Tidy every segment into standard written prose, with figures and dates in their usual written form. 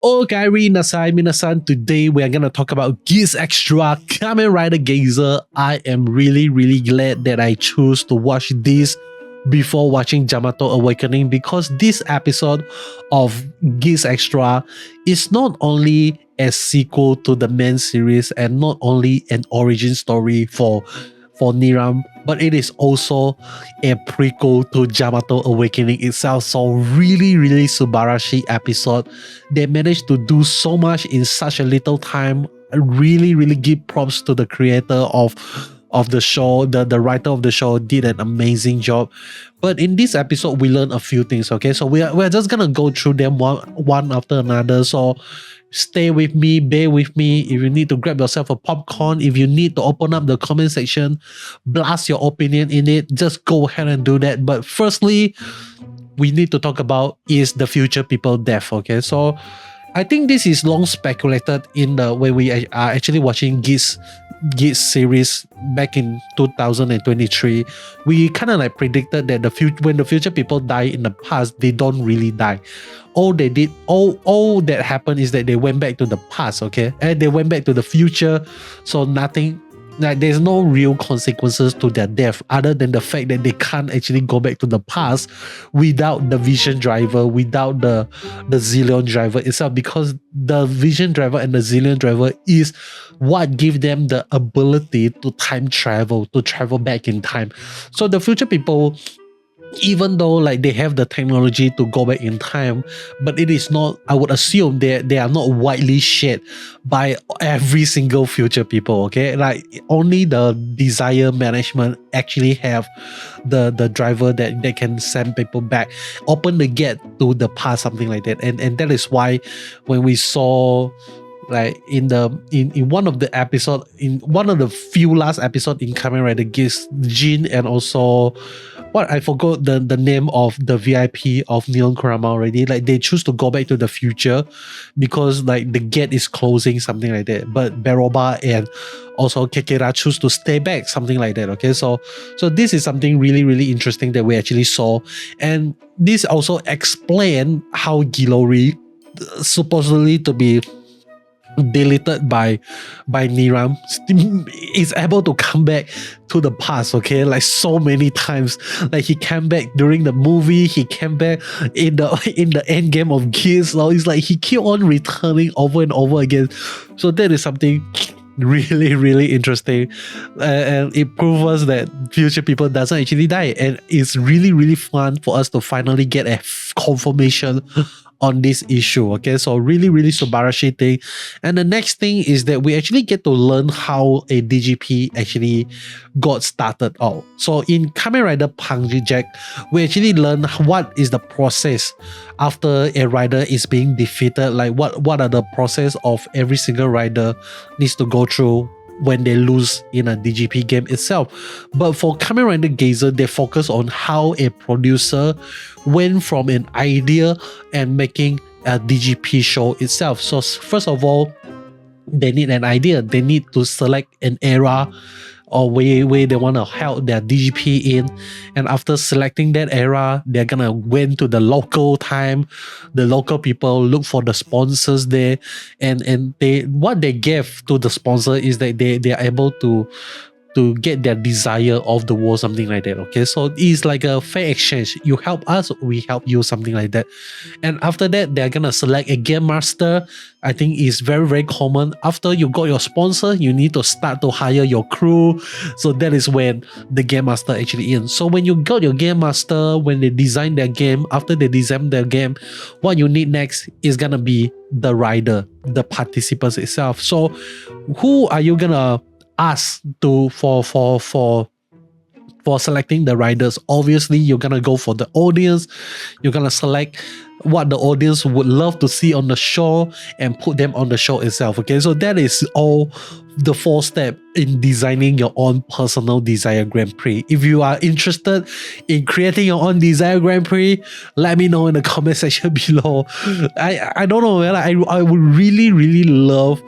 Okay, Nasai Minasan. Today we are gonna talk about Geats Extra Kamen Rider Geyser. I am really glad that I chose to watch this before watching Yamato Awakening, because this episode of Geats Extra is not only a sequel to the main series and not only an origin story for Niramu, but it is also a prequel to Yamato Awakening itself. So really subarashi episode. They managed to do so much in such a little time. I really give props to the creator of the show. The writer of the show did an amazing job. But in this episode, we learned a few things. Okay, so we're just gonna go through them one after another. So stay with me, bear with me. If you need to grab yourself a popcorn, if you need to open up the comment section, blast your opinion in it, just go ahead and do that. But firstly, we need to talk about is the future people death. Okay, so I think this is long speculated in the when we are actually watching Geats series back in 2023. We kind of like predicted that when the future people die in the past, they don't really die. All that happened is that they went back to the past, okay? And they went back to the future. So nothing, like there's no real consequences to their death other than the fact that they can't actually go back to the past without the vision driver, without the Zillion driver itself, because the vision driver and the Zillion driver is what give them the ability to time travel, to travel back in time. So the future people, even though like they have the technology to go back in time, but it is not, I would assume they are not widely shared by every single future people, okay? Like only the desire management actually have the driver that they can send people back, open the gate to the past, something like that. And that is why when we saw like in one of the episode, in one of the few last episode in Kamen Rider Geats, Jin and also what I forgot the name of the VIP of Neon Kurama already. Like they choose to go back to the future because like the gate is closing, something like that. But Beroba and also Kekera choose to stay back, something like that. Okay, so this is something really interesting that we actually saw, and this also explain how Gilori supposedly to be deleted by Niramu is able to come back to the past, okay, like so many times. Like he came back during the movie, he came back in the end game of Geats. So it's like he keep on returning over and over again. So that is something really interesting, and it proves us that future people doesn't actually die, and it's really fun for us to finally get a confirmation on this issue. Okay, so really subarashi thing. And the next thing is that we actually get to learn how a DGP actually got started out. So in Kamen Rider Punk Jack, we actually learn what is the process after a rider is being defeated, like what are the process of every single rider needs to go through when they lose in a DGP game itself. But for Kamen Rider Geyser, they focus on how a producer went from an idea and making a DGP show itself. So first of all, they need an idea. They need to select an era or where they want to help their DGP in, and after selecting that era, they're gonna went to the local time, the local people look for the sponsors there, and they what they gave to the sponsor is that they are able to get their desire of the war, something like that. Okay, so it's like a fair exchange. You help us, we help you, something like that. And after that, they're gonna select a game master. I think it's very common. After you got your sponsor, you need to start to hire your crew. So that is when the game master actually ends. So when you got your game master, when they design their game, after they design their game, what you need next is gonna be the rider, the participants itself. So who are you gonna ask to for selecting the riders? Obviously, you're gonna go for the audience. You're gonna select what the audience would love to see on the show and put them on the show itself. Okay, so that is all the 4 steps in designing your own personal Desire Grand Prix. If you are interested in creating your own Desire Grand Prix, let me know in the comment section below. I don't know, man. I would really love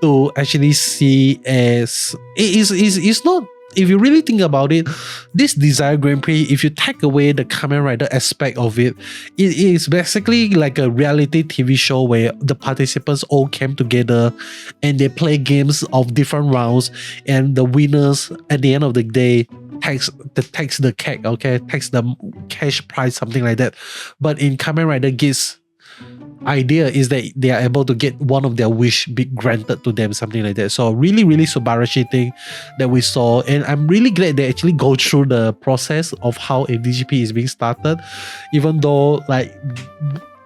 to actually see as it's not if you really think about it, this Desire Grand Prix, if you take away the Kamen Rider aspect of it, it is basically like a reality TV show where the participants all came together and they play games of different rounds, and the winners at the end of the day takes the cake, okay, takes the cash prize, something like that. But in Kamen Rider Geats, idea is that they are able to get one of their wish be granted to them, something like that. So really Subarashi thing that we saw, and I'm really glad they actually go through the process of how a DGP is being started, even though like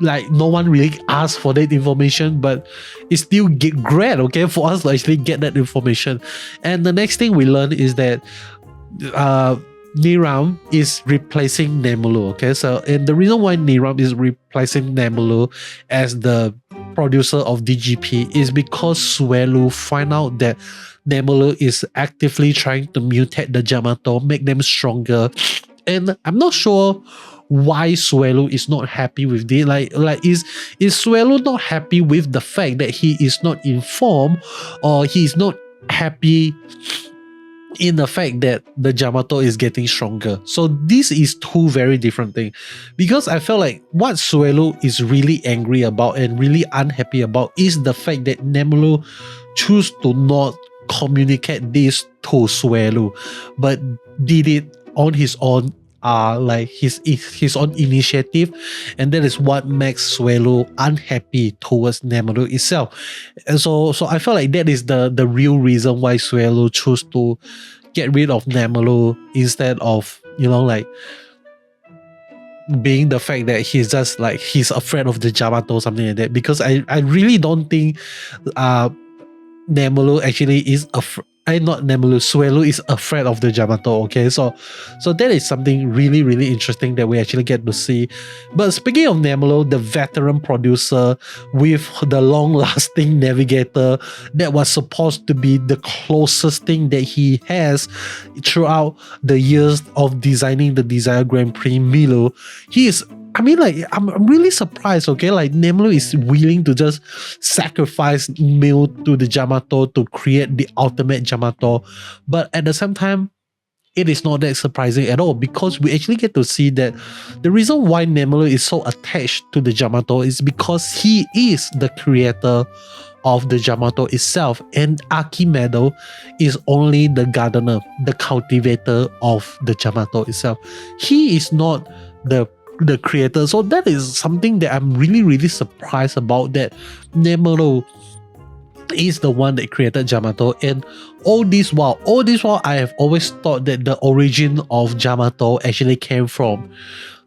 no one really asked for that information, but it's still great, okay, for us to actually get that information. And the next thing we learn is that Niramu is replacing Nemeru, okay? So, and the reason why Niramu is replacing Nemeru as the producer of DGP is because Suelu find out that Nemeru is actively trying to mutate the Yamato, make them stronger. And I'm not sure why Suelu is not happy with this. Like is Suelu not happy with the fact that he is not informed, or he is not happy in the fact that the Yamato is getting stronger? So this is two very different things, because I felt like what Suelu is really angry about and really unhappy about is the fact that Nemeru chose to not communicate this to Suelu, but did it on his own, like his own initiative, and that is what makes Suelu unhappy towards Nemeru itself. And so I felt like that is the real reason why Suelu chose to get rid of Nemeru instead of, you know, like being the fact that he's just like he's afraid of the Yamato, something like that. Because I really don't think Nemeru actually is afraid. Not Nemeru, Suelu is afraid of the Yamato, okay? So that is something really interesting that we actually get to see. But speaking of Nemeru, the veteran producer with the long-lasting navigator that was supposed to be the closest thing that he has throughout the years of designing the Desire Grand Prix, Miiru, he is, I mean, like, I'm really surprised, okay? Like, Nemeru is willing to just sacrifice Miiru to the Yamato to create the ultimate Yamato. But at the same time, it is not that surprising at all, because we actually get to see that the reason why Nemeru is so attached to the Yamato is because he is the creator of the Yamato itself, and Archimedo is only the gardener, the cultivator of the Yamato itself. He is not the creator. So that is something that I'm really surprised about, that Nemeru is the one that created Yamato. And all this while I have always thought that the origin of Yamato actually came from,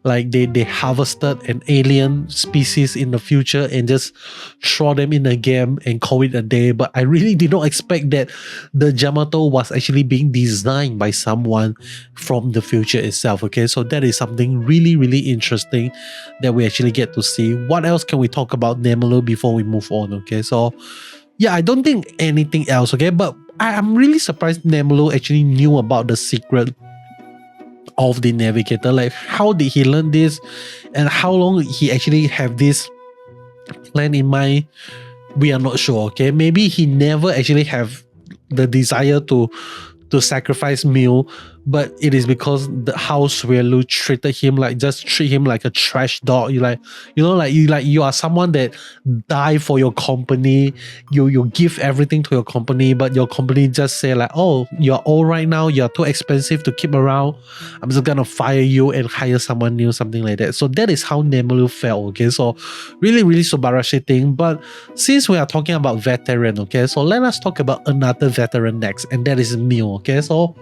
like, they harvested an alien species in the future and just throw them in a game and call it a day. But I really did not expect that the Yamato was actually being designed by someone from the future itself, okay? So that is something really interesting that we actually get to see. What else can we talk about Nemeru before we move on, okay? So yeah, I don't think anything else, okay? But I'm really surprised Nemeru actually knew about the secret of the navigator. Like, how did he learn this, and how long he actually have this plan in mind? We are not sure, okay? Maybe he never actually have the desire to sacrifice Miiru, but it is because the house Suelu treated him like, just treat him like a trash dog. You are someone that die for your company. You give everything to your company, but your company just say like, oh, you're old right now, you're too expensive to keep around, I'm just gonna fire you and hire someone new, something like that. So that is how Nemeru felt, okay? So really Subarashi thing. But since we are talking about veteran, okay, so let us talk about another veteran next, and that is Miiru, okay? So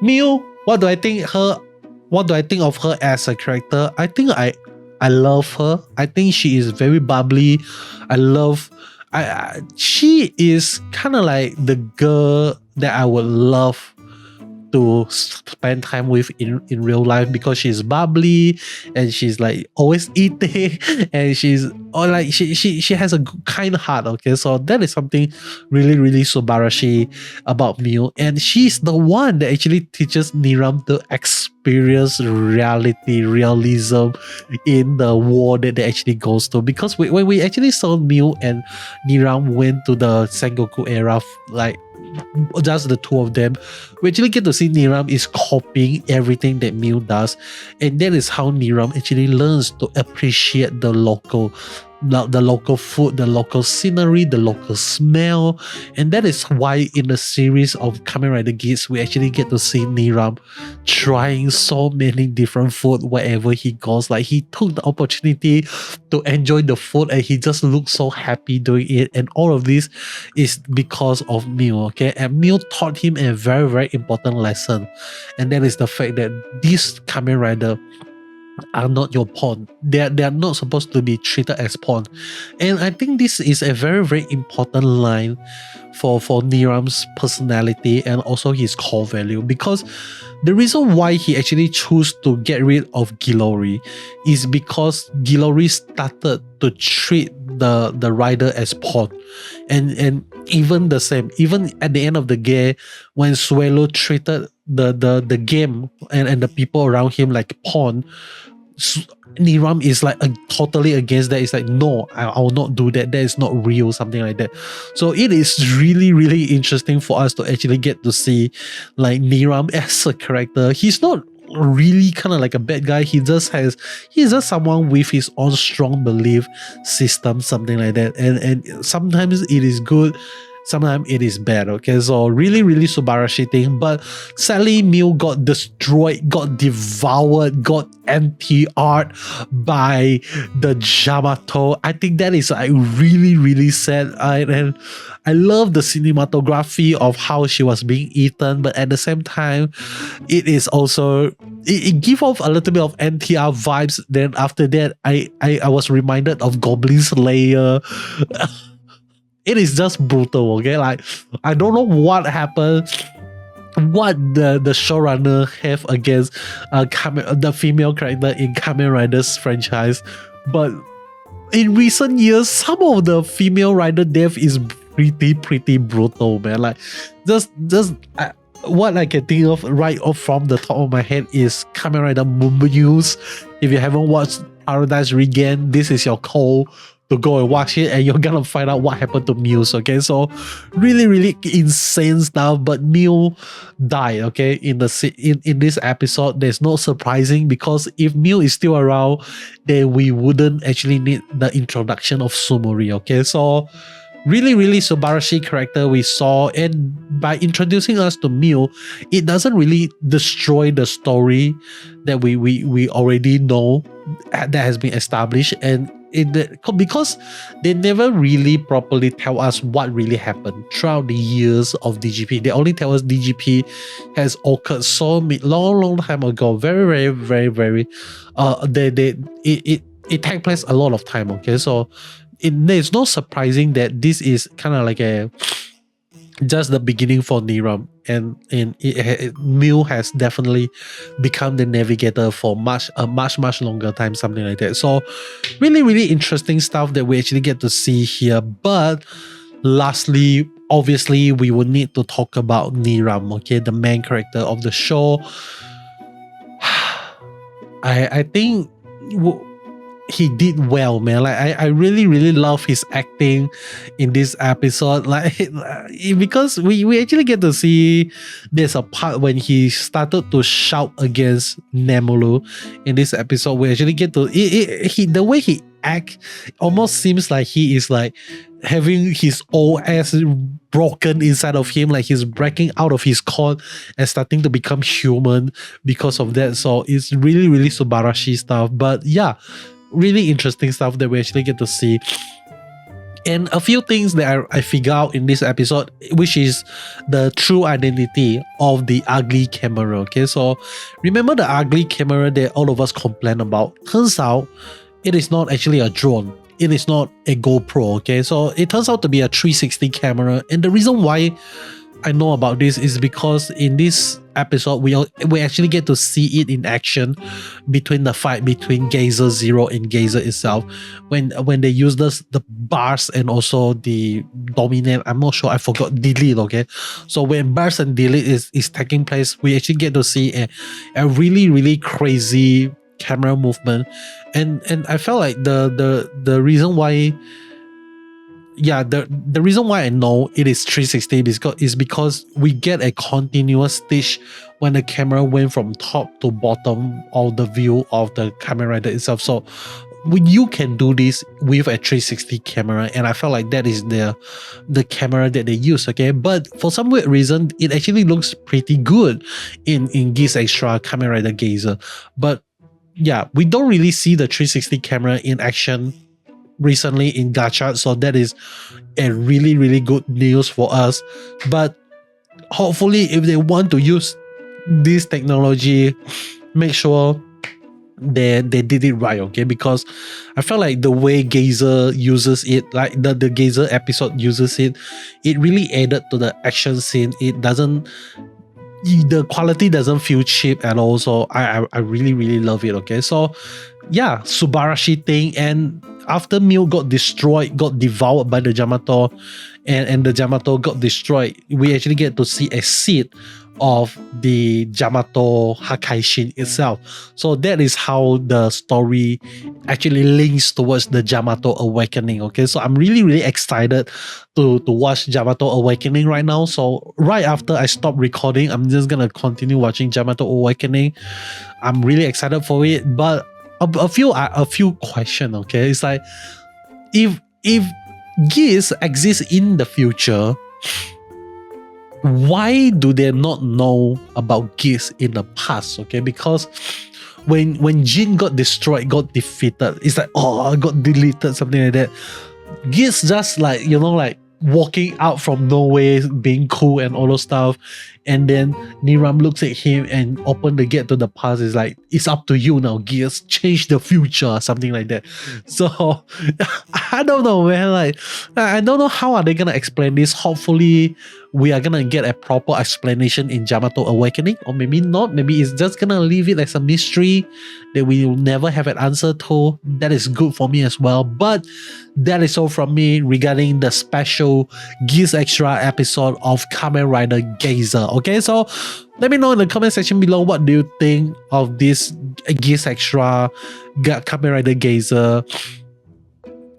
Miiru, what do I think of her as a character? I think I love her. I think she is very bubbly. She is kind of like the girl that I would love to spend time with in real life, because she's bubbly and she's like always eating and she has a kind heart, okay? So that is something really Subarashi about Miiru, and she's the one that actually teaches Niramu to experience realism in the war that they actually goes to. Because when we actually saw Miiru and Niramu went to the Sengoku era, like just the two of them, we actually get to see Niramu is copying everything that Miiru does, and that is how Niramu actually learns to appreciate the local food, the local scenery, the local smell. And that is why in the series of Kamen Rider Geats, we actually get to see Niramu trying so many different food wherever he goes. Like, he took the opportunity to enjoy the food and he just looks so happy doing it. And all of this is because of Miiru, okay? And Miiru taught him a very, very important lesson. And that is the fact that this Kamen Rider are not your pawn. They are not supposed to be treated as pawn. And I think this is a very, very important line for Niramu's personality and also his core value, because the reason why he actually chose to get rid of Gilori is because Gilori started to treat the rider as pawn. And even the same, even at the end of the game, when Suelo treated the game and the people around him like pawn, Niramu is like totally against that. It's like, no, I will not do that. That is not real, something like that. So it is really, really interesting for us to actually get to see like Niramu as a character. He's not really kind of like a bad guy. He's just someone with his own strong belief system, something like that. And sometimes it is good, sometimes it is bad, okay? So really, really Subarashi thing. But sadly, Miiru got destroyed, got devoured, got anti-art by the Yamato. I think that is like really, really sad. And I love the cinematography of how she was being eaten, but at the same time, it is also, it give off a little bit of NTR vibes. Then after that, I was reminded of Goblin Slayer. It is just brutal, okay? Like, I don't know what happened, what the showrunner have against the female character in Kamen Rider's franchise, but in recent years, some of the female rider death is pretty brutal, man. Like, just what I can think of right off from the top of my head is Kamen Rider News. If you haven't watched Paradise Regain, this is your call to go and watch it, and you're gonna find out what happened to Muse, okay? So really, really insane stuff. But Miiru died, okay, in this episode. There's no surprising, because if Miiru is still around, then we wouldn't actually need the introduction of Sumori, okay? So really, really Subarashi character we saw, and by introducing us to Miiru, it doesn't really destroy the story that we already know that has been established. And because they never really properly tell us what really happened throughout the years of DGP. They only tell us DGP has occurred so long time ago. Very it takes place a lot of time, okay? So there's no surprising that this is kind of like just the beginning for Niramu, and Miiru has definitely become the navigator for a much longer time, something like that. So really, really interesting stuff that we actually get to see here. But lastly, obviously, we will need to talk about Niramu, okay, the main character of the show. I think he did well, man. Like, I really love his acting in this episode. Like, because we actually get to see there's a part when he started to shout against Nemeru in this episode. We actually get to the way he act almost seems like he is like having his old ass broken inside of him, like he's breaking out of his core and starting to become human because of that. So it's really Subarashi stuff. But yeah, really interesting stuff that we actually get to see. And a few things that I figure out in this episode, which is the true identity of the ugly camera, okay? So remember the ugly camera that all of us complain about? Turns out it is not actually a drone. It is not a GoPro, okay? So it turns out to be a 360 camera. And the reason why I know about this is because in this episode, we actually get to see it in action between the fight between Geyser Zero and Geyser itself. When they use the bars and also the dominate, I'm not sure, I forgot, delete, okay? So when bars and delete is taking place, we actually get to see a really crazy camera movement. And I felt like the reason why yeah, the reason why I know it is 360 is because we get a continuous stitch when the camera went from top to bottom of the view of the Kamen Rider itself. So you can do this with a 360 camera, and I felt like that is the camera that they use. Okay, but for some weird reason, it actually looks pretty good in Geats Extra Kamen Rider Geisha. But yeah, we don't really see the 360 camera in action recently in gacha, so that is a really good news for us. But hopefully, if they want to use this technology, make sure they did it right, okay? Because I felt like the way Geisha uses it, like the Geisha episode uses it, it really added to the action scene. It doesn't, the quality doesn't feel cheap at all. So I really love it, okay? So yeah, Subarashi thing. And after Miu got destroyed, got devoured by the Yamato, and the Yamato got destroyed, we actually get to see a seed of the Yamato Hakaishin itself. So that is how the story actually links towards the Yamato Awakening. Okay, so I'm really excited to watch Yamato Awakening right now. So right after I stop recording, I'm just gonna continue watching Yamato Awakening. I'm really excited for it. But a few questions. Okay, it's like if Geats exists in the future, why do they not know about Geats in the past? Okay, because when Jin got destroyed, got defeated, it's like, oh, I got deleted, something like that. Geats just like, you know, like walking out from nowhere, being cool and all those stuff. And then Niramu looks at him and open the gate to the past. It's like, it's up to you now, Geats. Change the future, something like that. So I don't know, man. Like, I don't know how are they gonna explain this. Hopefully, we are gonna get a proper explanation in Yamato Awakening, or maybe not. Maybe it's just gonna leave it as a mystery that we will never have an answer to. That is good for me as well. But that is all from me regarding the special Geats Extra episode of Kamen Rider Geisha. Okay, so let me know in the comment section below, what do you think of this Geats Extra Kamen Rider Geisha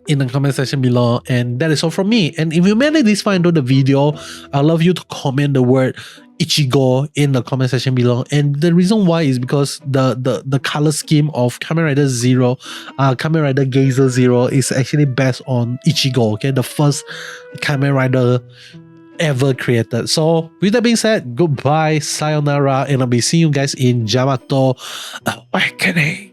in the comment section below. And that is all from me. And if you made it this far into the video, I'd love you to comment the word Ichigo in the comment section below. And the reason why is because the color scheme of Kamen Rider Zero, Kamen Rider Geisha Zero is actually based on Ichigo, okay, the first Kamen Rider ever created. So with that being said, goodbye, sayonara, and I'll be seeing you guys in Yamato Awakening.